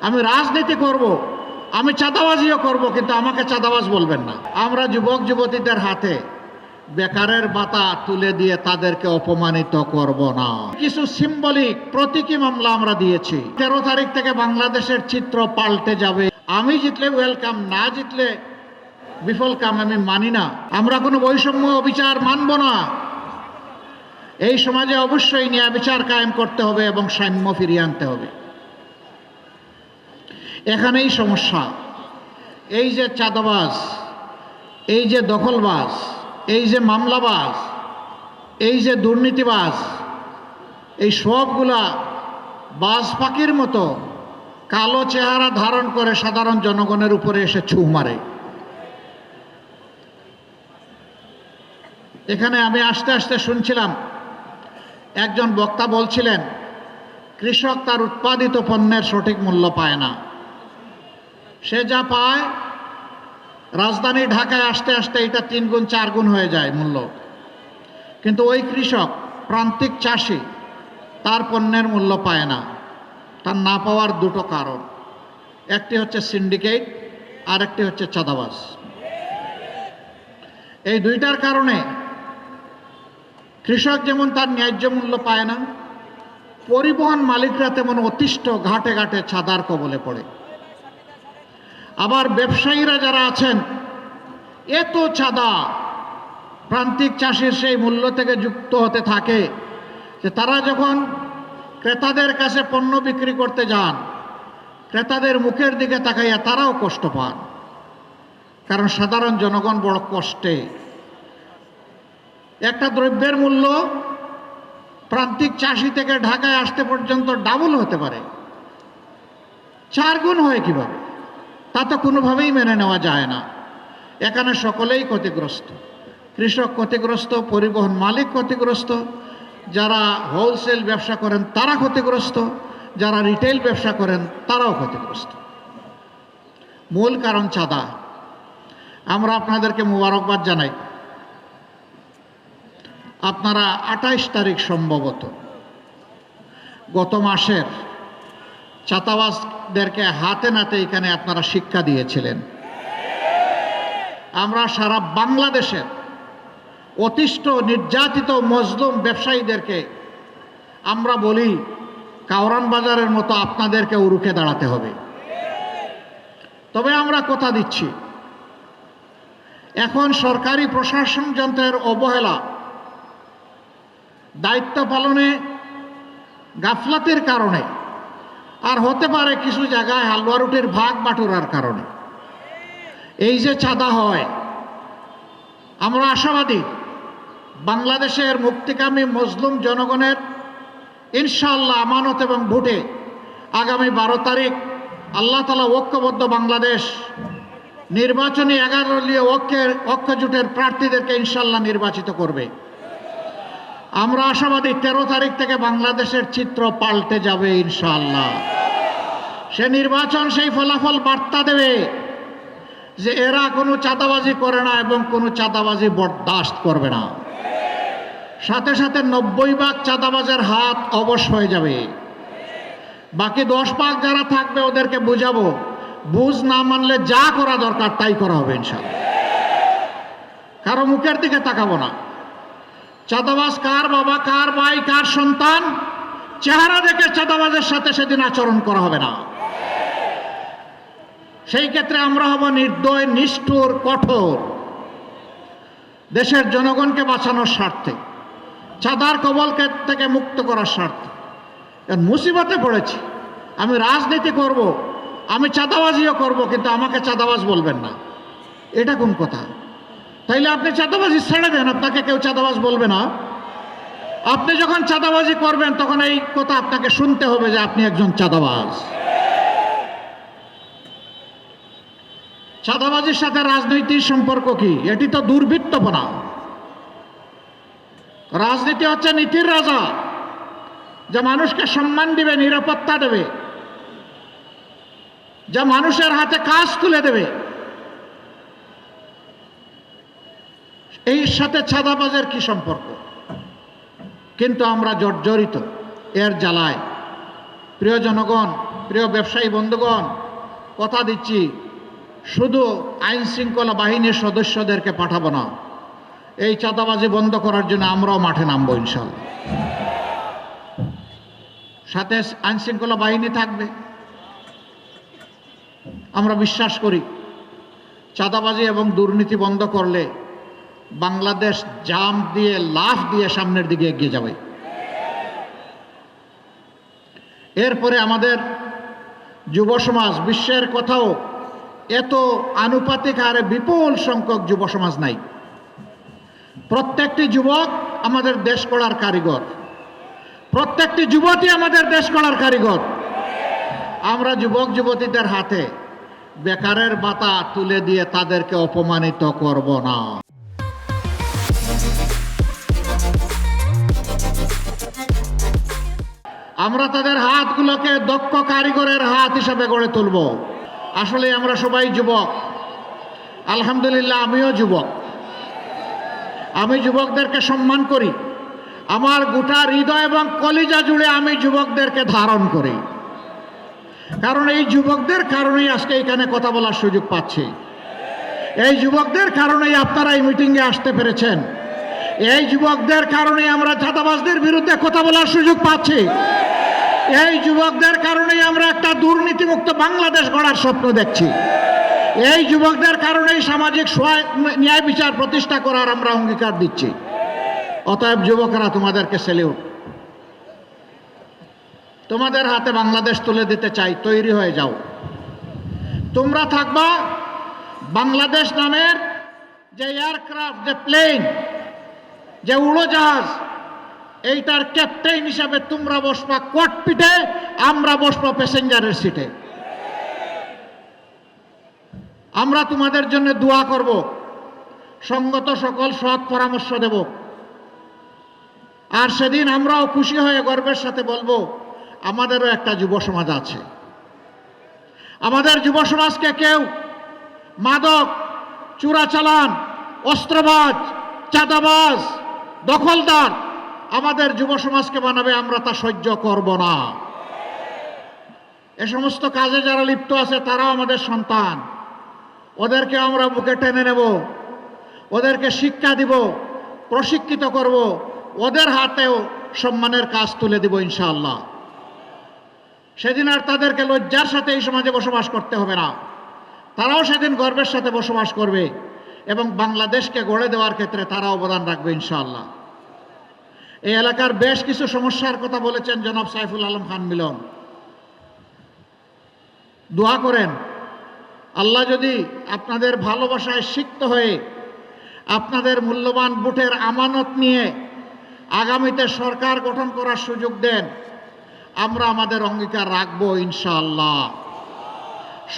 আমি রাজনীতি করব, আমি চাঁদাবাজিও করব, কিন্তু আমাকে চাঁদাবাজ বলবেন না। আমরা যুবক যুবতীদের হাতে বেকারের ভাতা তুলে দিয়ে তাদেরকে অপমানিত করব না। কিছু সিম্বলিক প্রতীকী মামলা আমরা দিয়েছি। 13 তারিখ থেকে বাংলাদেশের চিত্র পাল্টে যাবে। আমি জিতলে ওয়েলকাম, না জিতলে বিফল কাম। আমি মানি না, আমরা কোনো বৈষম্য অবিচার মানব না। এই সমাজে অবশ্যই ন্যায় বিচার কায়েম করতে হবে এবং সাম্য ফিরিয়ে আনতে হবে। এখানেই সমস্যা। এই যে চাঁদাবাজ, এই যে দখলবাজ, এই যে মামলাবাজ, এই যে দুর্নীতিবাজ, এই সবগুলা বাজ পাখির মতো কালো চেহারা ধারণ করে সাধারণ জনগণের উপরে এসে ছু মারে। এখানে আমি আস্তে আস্তে শুনছিলাম, একজন বক্তা বলছিলেন কৃষক তার উৎপাদিত পণ্যের সঠিক মূল্য পায় না। সে যা পায়, রাজধানী ঢাকায় আসতে আসতে এটা 3 গুণ 4 গুণ হয়ে যায় মূল্য। কিন্তু ওই কৃষক, প্রান্তিক চাষি, তার পণ্যের মূল্য পায় না। তার না পাওয়ার দুটো কারণ, একটি হচ্ছে সিন্ডিকেট, আর একটি হচ্ছে চাঁদাবাজ। এই দুইটার কারণে কৃষক যেমন তার ন্যায্য মূল্য পায় না, পরিবহন মালিকরা তেমন অতিষ্ঠ ঘাটে ঘাটে চাঁদার কবলে পড়ে। আবার ব্যবসায়ীরা যারা আছেন, এত চাঁদা প্রান্তিক চাষির সেই মূল্য থেকে যুক্ত হতে থাকে যে তারা যখন ক্রেতাদের কাছে পণ্য বিক্রি করতে যান, ক্রেতাদের মুখের দিকে তাকাইয়া তারাও কষ্ট পান। কারণ সাধারণ জনগণ বড় কষ্টে। একটা দ্রব্যের মূল্য প্রান্তিক চাষি থেকে ঢাকায় আসতে পর্যন্ত ডাবল হতে পারে, 4 গুণ হয় কিভাবে? তা তো কোনোভাবেই মেনে নেওয়া যায় না। এখানে সকলেই ক্ষতিগ্রস্ত। কৃষক ক্ষতিগ্রস্ত, পরিবহন মালিক ক্ষতিগ্রস্ত, যারা হোলসেল ব্যবসা করেন তারা ক্ষতিগ্রস্ত, যারা রিটেল ব্যবসা করেন তারাও ক্ষতিগ্রস্ত। মূল কারণ চাঁদা। আমরা আপনাদেরকে মোবারকবাদ জানাই, আপনারা 28 তারিখ সম্ভবত গত মাসের চাঁদাবাজদেরকে হাতে নাতে এখানে আপনারা শিক্ষা দিয়েছিলেন। আমরা সারা বাংলাদেশের অতিষ্ঠ নির্যাতিত মজলুম ব্যবসায়ীদেরকে আমরা বলি, কাওরান বাজারের মতো আপনাদেরকে রুখে দাঁড়াতে হবে। তবে আমরা কথা দিচ্ছি, এখন সরকারি প্রশাসন যন্ত্রের অবহেলা, দায়িত্ব পালনে গাফলাতির কারণে, আর হতে পারে কিছু জায়গায় হালুয়া রুটির ভাগ বাটুরার কারণে এই যে চাঁদা হয়, আমরা আশাবাদী বাংলাদেশের মুক্তিকামী মজলুম জনগণের ইনশাআল্লাহ আমানত এবং ভোটে আগামী 12 তারিখ আল্লাহ তাআলা ঐক্যবদ্ধ বাংলাদেশ নির্বাচনী 11 দলীয় ঐক্য জোটের প্রার্থীদেরকে ইনশাআল্লাহ নির্বাচিত করবে। আমরা আশাবাদী 13 তারিখ থেকে বাংলাদেশের চিত্র পাল্টে যাবে ইনশাআল্লাহ। সে নির্বাচন সেই ফলাফল বার্তা দেবে যে এরা কোনো চাঁদাবাজি করে না এবং কোনো চাঁদাবাজি বরদাস্ত করবে না। সাথে সাথে 90 ভাগ চাঁদাবাজের হাত অবশ হয়ে যাবে। বাকি 10 ভাগ যারা থাকবে ওদেরকে বুঝাবো, বুঝ না মানলে যা করা দরকার তাই করা হবে ইনশাআল্লাহ। কারো মুখের দিকে তাকাবো না। চাঁদাবাজ কার বাবা, কার ভাই, কার সন্তান, চেহারা দেখে চাঁদাবাজের সাথে সেদিন আচরণ করা হবে না। সেই ক্ষেত্রে আমরা হব নির্দয়, নিষ্ঠুর, কঠোর। দেশের জনগণকে বাঁচানোর স্বার্থে, চাঁদার কবল থেকে মুক্ত করার স্বার্থে মুসিবতে পড়েছি। আমি রাজনীতি করব, আমি চাঁদাবাজিও করব, কিন্তু আমাকে চাঁদাবাজ বলবেন না। এটা কোন কথা? তাইলে আপনি চাঁদাবাজি ছেড়ে দেন, আপনাকে কেউ চাঁদাবাজ বলবে না। আপনি যখন চাঁদাবাজি করবেন তখন এই কথা আপনাকে শুনতে হবে যে আপনি একজন চাঁদাবাজ। চাঁদাবাজির সাথে রাজনীতির সম্পর্ক কি? এটি তো দুর্বৃত্তপনা। রাজনীতি হচ্ছে নীতির রাজা, যা মানুষকে সম্মান দিবে, নিরাপত্তা দেবে, যা মানুষের হাতে কাজ তুলে দেবে। এই সাথে চাঁদাবাজের কি সম্পর্ক? কিন্তু আমরা জর্জরিত এর জ্বালায়। প্রিয় জনগণ, প্রিয় ব্যবসায়ী বন্ধুগণ, কথা দিচ্ছি শুধু আইন শৃঙ্খলা বাহিনীর সদস্যদেরকে পাঠাবো না, এই চাঁদাবাজি বন্ধ করার জন্য আমরাও মাঠে নামবো ইনশাল্লাহ। সাথে আইন শৃঙ্খলা বাহিনী থাকবে। আমরা বিশ্বাস করি চাঁদাবাজি এবং দুর্নীতি বন্ধ করলে বাংলাদেশ জাম্প দিয়ে লাফ দিয়ে সামনের দিকে এগিয়ে যাবে। এরপরে আমাদের যুব সমাজ, বিশ্বের কোথাও এত আনুপাতিক হারে বিপুল সংখ্যক যুব সমাজ নাই। প্রত্যেকটি যুবক আমাদের দেশ গড়ার কারিগর, প্রত্যেকটি যুবতী আমাদের দেশ গড়ার কারিগর। আমরা যুবক যুবতীদের হাতে বেকারের ভাতা তুলে দিয়ে তাদেরকে অপমানিত করব না। আমরা তাদের হাতগুলোকে দক্ষ কারিগরের হাত হিসাবে গড়ে তুলব। আসলে আমরা সবাই যুবক, আলহামদুলিল্লাহ আমিও যুবক। আমি যুবকদেরকে সম্মান করি, আমার গোটা হৃদয় এবং কলিজা জুড়ে আমি যুবকদেরকে ধারণ করি। কারণ এই যুবকদের কারণেই আজকে এখানে কথা বলার সুযোগ পাচ্ছি। এই যুবকদের কারণেই আপনারা এই মিটিংয়ে আসতে পেরেছেন। এই যুবকদের কারণেই আমরা চাঁদাবাজদের বিরুদ্ধে কথা বলার সুযোগ পাচ্ছি। এই যুবকদের কারণেই আমরা একটা দুর্নীতিমুক্ত বাংলাদেশ গড়ার স্বপ্ন দেখছি। এই যুবকদের কারণেই সামাজিক ন্যায় বিচার প্রতিষ্ঠা করার আমরা অঙ্গীকার দিচ্ছি। অতএব যুবকরা, তোমাদেরকে স্যালিউট। তোমাদের হাতে বাংলাদেশ তুলে দিতে চাই, তৈরি হয়ে যাও। তোমরা থাকবা বাংলাদেশ নামের যে এয়ারক্রাফট, যে প্লেন, যে উড়োজাহাজ, এইটার ক্যাপ্টেন হিসাবে তোমরা বসবা ককপিটে, আমরা বসবো প্যাসেঞ্জারের সিটে। আমরা তোমাদের জন্য দোয়া করব, সঙ্গত সকল সৎ পরামর্শ দেব। আর সেদিন আমরাও খুশি হয়ে গর্বের সাথে বলবো আমাদেরও একটা যুব সমাজ আছে। আমাদের যুব সমাজকে কেউ মাদক, চোরাচালান, অস্ত্রবাজ, চাঁদাবাজ, দখলদার আমাদের যুব সমাজকে বানাবে, আমরা তা সহ্য করব না। এ সমস্ত কাজে যারা লিপ্ত আছে তারাও আমাদের সন্তান। ওদেরকে আমরা বুকে টেনে নেব, ওদেরকে শিক্ষা দিব, প্রশিক্ষিত করব, ওদের হাতেও সম্মানের কাজ তুলে দিব ইনশাআল্লাহ। সেদিন আর তাদেরকে লজ্জার সাথে এই সমাজে বসবাস করতে হবে না। তারাও সেদিন গর্বের সাথে বসবাস করবে এবং বাংলাদেশকে গড়ে দেওয়ার ক্ষেত্রে তারা অবদান রাখবে ইনশাআল্লাহ। এই এলাকার বেশ কিছু সমস্যার কথা বলেছেন জনাব সাইফুল আলম খান মিলন। দোয়া করেন আল্লাহ যদি আপনাদের ভালোবাসায় সিক্ত হয়ে আপনাদের মূল্যবান ভোটের আমানত নিয়ে আগামীতে সরকার গঠন করার সুযোগ দেন, আমরা আমাদের অঙ্গীকার রাখবো ইনশাআল্লাহ।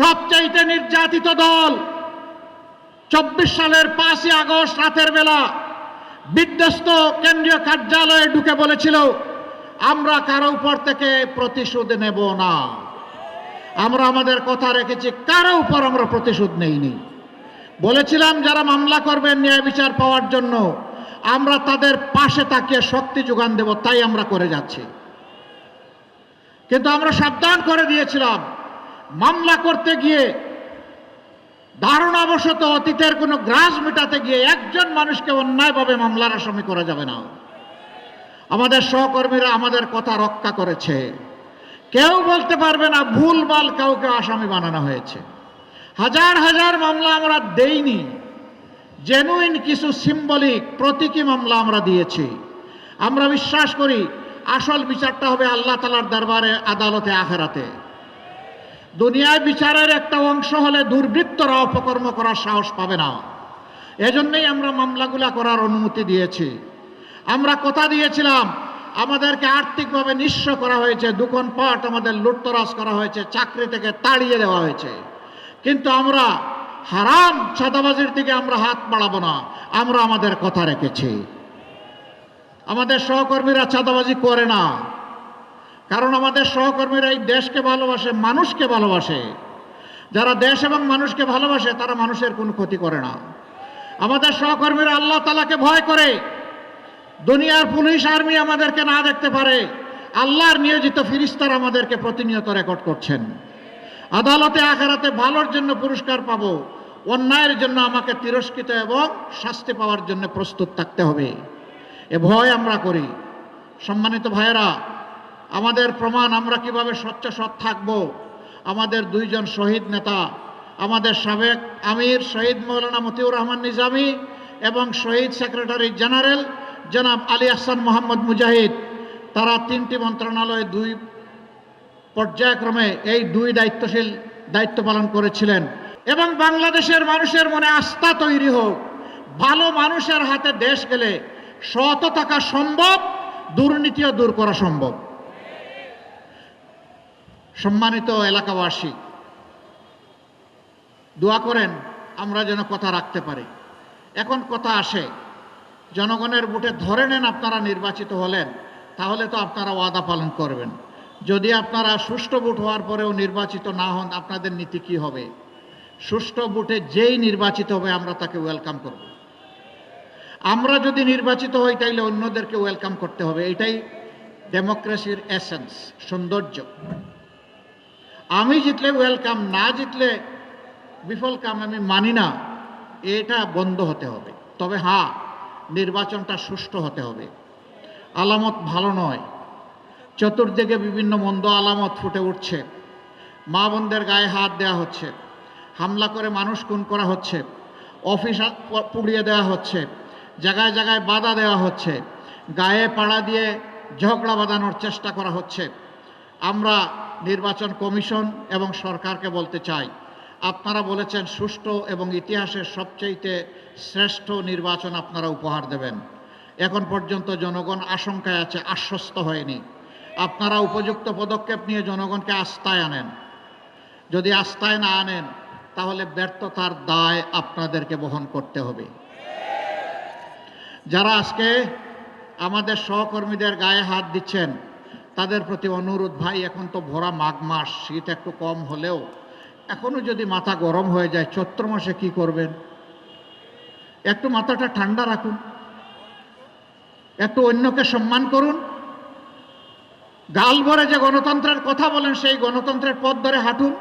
সবচাইতে নির্যাতিত দল 24 সালের 5ই আগস্ট রাতের বেলা বিধ্বস্ত কেন্দ্রীয় কার্যালয়ে ঢুকে বলেছিল আমরা কারো উপর থেকে প্রতিশোধ নেব না। আমরা আমাদের কথা রেখেছি, কারো উপর আমরা প্রতিশোধ নেইনি। বলেছিলাম যারা মামলা করবেন ন্যায় বিচার পাওয়ার জন্য আমরা তাদের পাশে তাকিয়ে শক্তি যোগান দেব, তাই আমরা করে যাচ্ছি। কিন্তু আমরা সাবধান করে দিয়েছিলাম মামলা করতে গিয়ে ধারণাবশত অতীতের কোনো গ্রাস মেটাতে গিয়ে একজন মানুষকে অন্যায়ভাবে মামলার আসামি করা যাবে না। আমাদের সহকর্মীরা আমাদের কথা রক্ষা করেছে। কেউ বলতে পারবে না ভুলভাল কাউকে আসামি বানানো হয়েছে। হাজার হাজার মামলা আমরা দেইনি, জেনুইন কিছু সিম্বলিক প্রতীকী মামলা আমরা দিয়েছি। আমরা বিশ্বাস করি আসল বিচারটা হবে আল্লাহ তাআলার দরবারে, আদালতে, আখিরাতে। দুনিয়ায় বিচারের একটা অংশ হলে দুর্বৃত্তরা অপকর্ম করার সাহস পাবে না। এজন্যই আমরা মামলাগুলা করার অনুমতি দিয়েছি। আমরা কথা দিয়েছিলাম আমাদেরকে আর্থিকভাবে নিঃস্ব করা হয়েছে, দোকানপাট আমাদের লুটতরাজ করা হয়েছে, চাকরি থেকে তাড়িয়ে দেওয়া হয়েছে, কিন্তু আমরা হারাম চাঁদাবাজির দিকে আমরা হাত বাড়াবো না। আমরা আমাদের কথা রেখেছি। আমাদের সহকর্মীরা চাঁদাবাজি করে না, কারণ আমাদের সহকর্মীরা এই দেশকে ভালোবাসে, মানুষকে ভালোবাসে। যারা দেশ এবং মানুষকে ভালোবাসে তারা মানুষের কোনো ক্ষতি করে না। আমাদের সহকর্মীরা আল্লাহ তাআলাকে ভয় করে। দুনিয়ার পুলিশ আর্মি আমাদেরকে না দেখতে পারে, আল্লাহর নিয়োজিত ফিরিস্তারা আমাদেরকে প্রতিনিয়ত রেকর্ড করছেন। আদালতে আখিরাতে ভালোর জন্য পুরস্কার পাবো, অন্যায়ের জন্য আমাকে তিরস্কৃত এবং শাস্তি পাওয়ার জন্য প্রস্তুত থাকতে হবে। এ ভয় আমরা করি। সম্মানিত ভাইয়েরা, আমাদের প্রমাণ আমরা কিভাবে স্বচ্ছ সৎ থাকব। আমাদের দুইজন শহীদ নেতা, আমাদের সাবেক আমির শহীদ মৌলানা মতিউর রহমান নিজামী এবং শহীদ সেক্রেটারি জেনারেল জনাব আলী আহসান মোহাম্মদ মুজাহিদ, তারা তিনটি মন্ত্রণালয়ে দুই পর্যায়ক্রমে এই দুই দায়িত্ব পালন করেছিলেন। এবং বাংলাদেশের মানুষের মনে আস্থা তৈরি হোক, ভালো মানুষের হাতে দেশ গেলে সৎ থাকা সম্ভব, দুর্নীতিও দূর করা সম্ভব। সম্মানিত এলাকাবাসী, দোয়া করেন আমরা যেন কথা রাখতে পারি। এখন কথা আসে, জনগণের ভোটে ধরে নেন আপনারা নির্বাচিত হলেন, তাহলে তো আপনারা ওয়াদা পালন করবেন। যদি আপনারা সুষ্ঠু ভোট হওয়ার পরেও নির্বাচিত না হন, আপনাদের নীতি কি হবে? সুষ্ঠু ভোটে যেই নির্বাচিত হবে আমরা তাকে ওয়েলকাম করব। আমরা যদি নির্বাচিত হই তাইলে অন্যদেরকে ওয়েলকাম করতে হবে। এটাই ডেমোক্রেসির এসেন্স, সৌন্দর্য। আমি জিতলে ওয়েলকাম, না জিতলে বিফল কাম আমি মানি না। এটা বন্ধ হতে হবে। তবে হ্যাঁ, নির্বাচনটা সুষ্ঠু হতে হবে। আলামত ভালো নয়, চতুর্দিকে বিভিন্ন মন্দ আলামত ফুটে উঠছে। মা বোনদের গায়ে হাত দেওয়া হচ্ছে, হামলা করে মানুষ খুন করা হচ্ছে, অফিস পুড়িয়ে দেওয়া হচ্ছে, জায়গায় জায়গায় বাধা দেওয়া হচ্ছে, গায়ে পাড়া দিয়ে ঝগড়া বাঁধানোর চেষ্টা করা হচ্ছে। আমরা নির্বাচন কমিশন এবং সরকারকে বলতে চাই, আপনারা বলেছেন সুষ্ঠু এবং ইতিহাসের সবচেয়ে শ্রেষ্ঠ নির্বাচন আপনারা উপহার দেবেন। এখন পর্যন্ত জনগণ আশঙ্কায় আছে, আশ্বস্ত হয়নি। আপনারা উপযুক্ত পদক্ষেপ নিয়ে জনগণকে আস্থায় আনেন। যদি আস্থায় না আনেন তাহলে ব্যর্থতার দায় আপনাদেরকে বহন করতে হবে। যারা আজকে আমাদের সহকর্মীদের গায়ে হাত দিচ্ছেন তাদের প্রতি অনুরোধ, ভাই এখন তো ভরা মাঘ মাস, শীত একটু কম হলেও এখনো যদি মাথা গরম হয়ে যায়, চৈত্র মাসে কি করবেন? একটু মাথাটা ঠান্ডা রাখুন, একটু অন্যকে সম্মান করুন। গাল ভরে যে গণতন্ত্রের কথা বলেন সেই গণতন্ত্রের পথ ধরে হাঁটুন।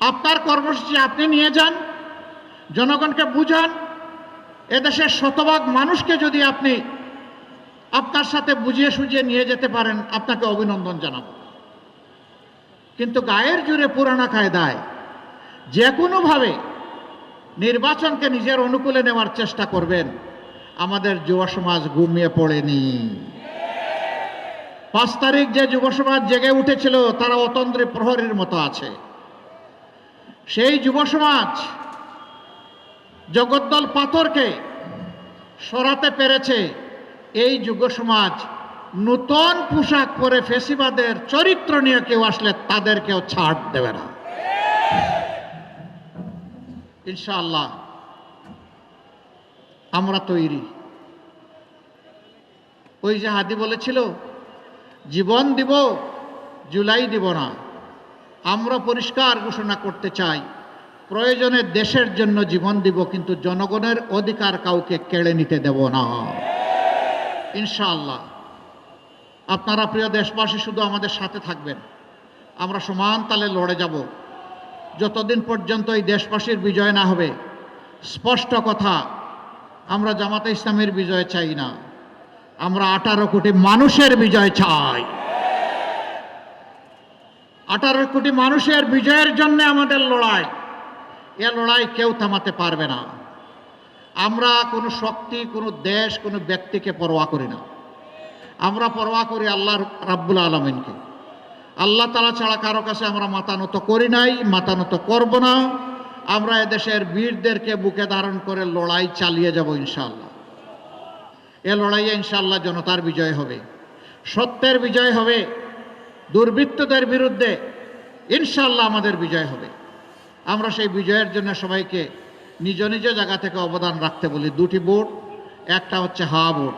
আপনার কর্মসূচি আপনি নিয়ে যান, জনগণকে বুঝান। এদেশের শতভাগ মানুষকে যদি আপনি আপনার সাথে বুঝিয়ে সুঝিয়ে নিয়ে যেতে পারেন, আপনাকে অভিনন্দন জানাবো। কিন্তু গায়ের জোরে পুরানা কায়দায় যে কোনোভাবে নির্বাচনকে নিজের অনুকূলে নেওয়ার চেষ্টা করবেন, আমাদের যুব সমাজ ঘুমিয়ে পড়েনি। 5 তারিখ যে যুব সমাজ জেগে উঠেছিল তারা অতন্দ্রে প্রহরীর মতো আছে। সেই যুব সমাজ জগদ্দল পাথরকে সরাতে পেরেছে। এই যুব সমাজ নতুন পোশাক পরে ফেসিবাদের চরিত্র নিয়ে কেউ আসলে তাদেরকেও ছাড় দেবে না ইনশাআল্লাহ। আমরা তৈরি। ওই যে হাদি বলেছিল, জীবন দিব জুলাই দিব না। আমরা পরিষ্কার ঘোষণা করতে চাই, প্রয়োজনে দেশের জন্য জীবন দিব, কিন্তু জনগণের অধিকার কাউকে কেড়ে নিতে দেব না ইনশাআল্লাহ। আপনারা প্রিয় দেশবাসী শুধু আমাদের সাথে থাকবেন, আমরা সমান তালে লড়ে যাব যতদিন পর্যন্ত এই দেশবাসীর বিজয় না হবে। স্পষ্ট কথা, আমরা জামাতে ইসলামের বিজয় চাই না, আমরা 18 কোটি মানুষের বিজয় চাই। 18 কোটি মানুষের বিজয়ের জন্য আমাদের লড়াই। এ লড়াই কেউ থামাতে পারবে না। আমরা কোনো শক্তি, কোনো দেশ, কোনো ব্যক্তিকে পরোয়া করি না। আমরা পরোয়া করি আল্লাহ রাব্বুল আলামিনকে। আল্লাহ তাআলা ছাড়া কারো কাছে আমরা মাথা নত করি নাই, মাথা নত করব না। আমরা এদেশের বীরদেরকে বুকে ধারণ করে লড়াই চালিয়ে যাব ইনশাআল্লাহ। এ লড়াইয়ে ইনশাআল্লাহ জনতার বিজয় হবে, সত্যের বিজয় হবে, দুর্বৃত্তদের বিরুদ্ধে ইনশাআল্লাহ আমাদের বিজয় হবে। আমরা সেই বিজয়ের জন্য সবাইকে নিজ নিজ জায়গা থেকে অবদান রাখতে বলি। 2টি ভোট, একটা হচ্ছে হা ভোট।